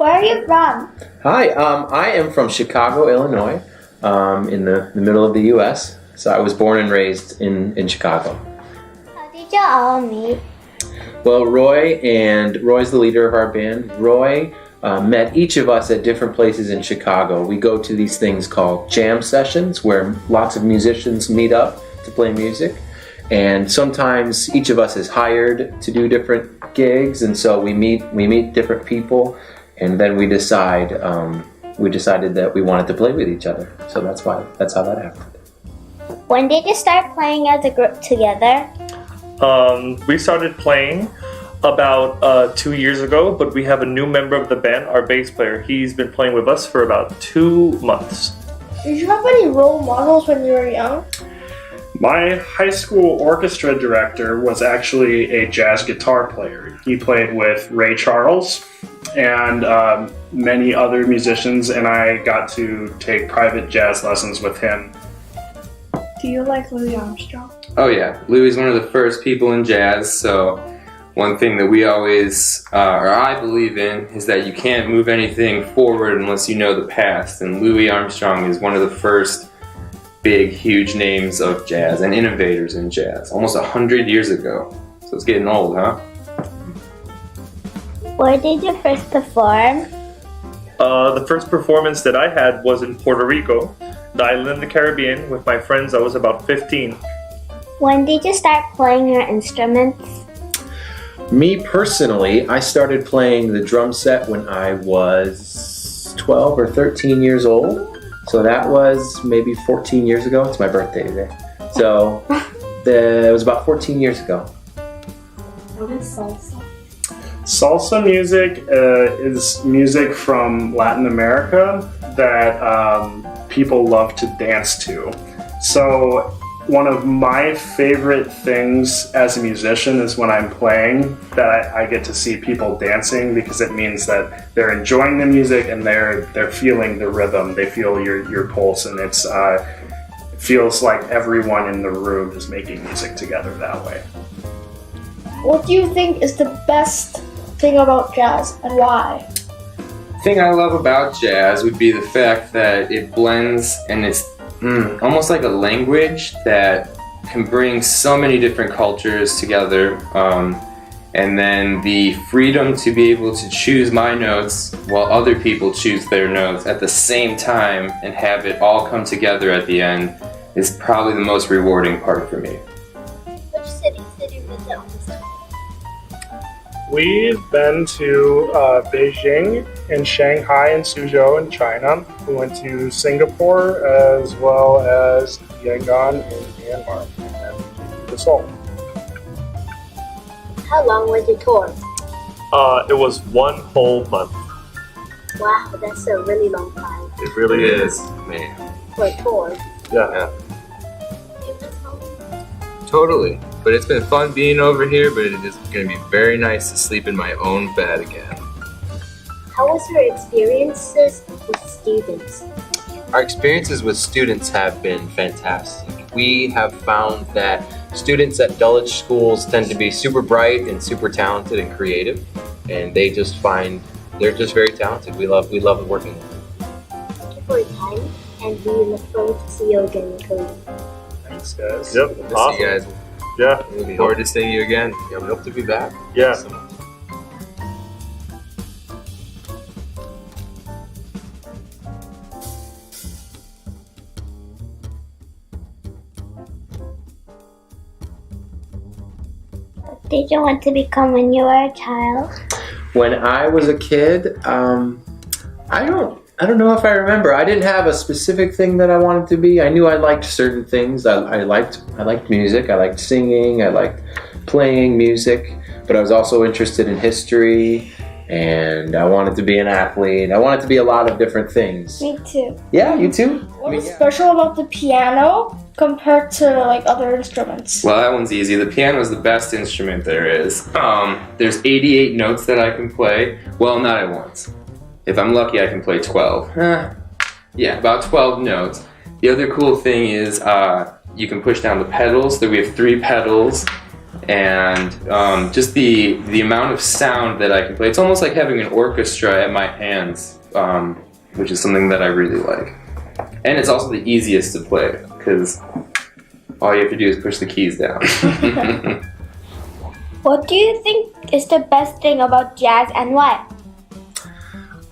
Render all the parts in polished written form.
Where are you from? Hi, I am from Chicago, Illinois, in the middle of the U.S. So I was born and raised in Chicago. How did you all meet? Well, Roy's the leader of our band. Roy met each of us at different places in Chicago. We go to these things called jam sessions where lots of musicians meet up to play music. And sometimes each of us is hired to do different gigs, and so we meet different people, and then we decided that we wanted to play with each other. So that's how that happened. When did you start playing as a group together? We started playing about 2 years ago, but we have a new member of the band, our bass player. He's been playing with us for about 2 months. Did you have any role models when you were young? My high school orchestra director was actually a jazz guitar player. He played with Ray Charles and many other musicians, and I got to take private jazz lessons with him. Do you like Louis Armstrong? Oh yeah, Louis is one of the first people in jazz, so one thing that we always, or I believe in, is that you can't move anything forward unless you know the past, and Louis Armstrong is one of the first big, huge names of jazz and innovators in jazz, almost 100 years ago. So it's getting old, huh? Where did you first perform? The first performance that I had was in Puerto Rico, the island in the Caribbean, with my friends. I was about 15. When did you start playing your instruments? Me personally, I started playing the drum set when I was 12 or 13 years old. So that was maybe 14 years ago. It's my birthday today. So it was about 14 years ago. What is salsa? Salsa music is music from Latin America that people love to dance to. So one of my favorite things as a musician is when I'm playing that I get to see people dancing, because it means that they're enjoying the music and they're feeling the rhythm. They feel your pulse, and it feels like everyone in the room is making music together that way. What do you think is the best thing about jazz, and why? The thing I love about jazz would be the fact that it blends, and it's almost like a language that can bring so many different cultures together, and then the freedom to be able to choose my notes while other people choose their notes at the same time and have it all come together at the end is probably the most rewarding part for me. Which cities did you visit on this tour? We've been to Beijing and Shanghai and Suzhou in China. We went to Singapore as well as Yangon in Myanmar, and then to Seoul. How long was your tour? It was 1 whole month. Wow, that's a really long time It really is, man. for a tour. Yeah. Do you miss home? Totally. But it's been fun being over here, but it is going to be very nice to sleep in my own bed again. How was your experiences with students? Our experiences with students have been fantastic. We have found that students at Dulwich schools tend to be super bright and super talented and creative, and they're just very talented. We love working with them. Thank you for your time, and we look forward to see you again in Korea. Thanks, guys. Yep. Good to Awesome. see you guys. Yeah. We look forward to seeing you again. Yeah, we hope to be back. Yeah. So much. What did you want to become when you were a child? When I was a kid, I don't know if I remember. I didn't have a specific thing that I wanted to be. I knew I liked certain things. I liked music. I liked singing. I liked playing music. But I was also interested in history, and I wanted to be an athlete. I wanted to be a lot of different things. Me too. Yeah, you too? What is special about the piano compared to like other instruments? Well, that one's easy. The piano is the best instrument there is. There's 88 notes that I can play. Well, not at once. If I'm lucky, I can play 12. Yeah, about 12 notes. The other cool thing is you can push down the pedals. So we have 3 pedals. and just the amount of sound that I can play. It's almost like having an orchestra at my hands, which is something that I really like. And it's also the easiest to play because all you have to do is push the keys down. What do you think is the best thing about jazz and why?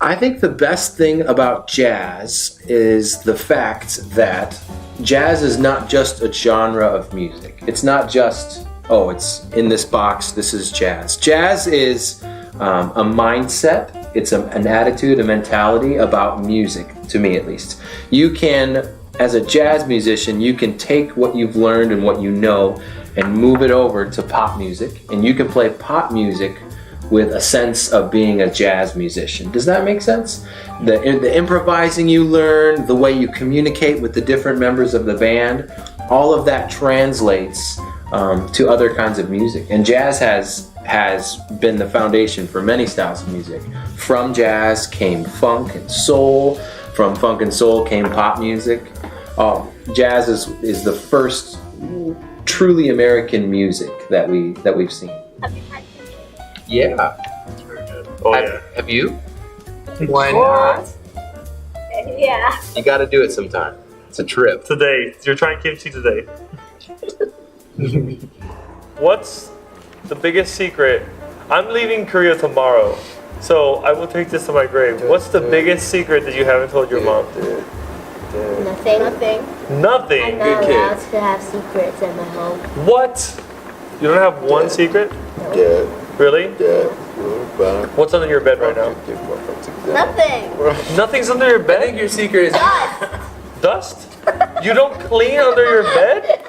I think the best thing about jazz is the fact that jazz is not just a genre of music. It's not just, oh, it's in this box, this is jazz. Jazz is a mindset, it's an attitude, a mentality about music, to me at least. You can, as a jazz musician, you can take what you've learned and what you know and move it over to pop music, and you can play pop music with a sense of being a jazz musician. Does that make sense? The improvising you learn, the way you communicate with the different members of the band, all of that translates to other kinds of music. And jazz has been the foundation for many styles of music. From jazz came funk and soul. From funk and soul came pop music. Jazz is the first truly American music that we've seen. Yeah. Oh yeah. Have you? Why not? Yeah. You got to do it sometime. It's a trip. Today, you're trying kimchi today. What's the biggest secret? I'm leaving Korea tomorrow, so I will take this to my grave. What's the biggest secret that you haven't told your mom? Nothing. I'm Nothing. not allowed to have secrets in my home. What? You don't have one secret? Dad, Really? Dad, What's under your bed right now? Nothing. Nothing's under your I think bed? your secret is Dust? You don't clean under your bed?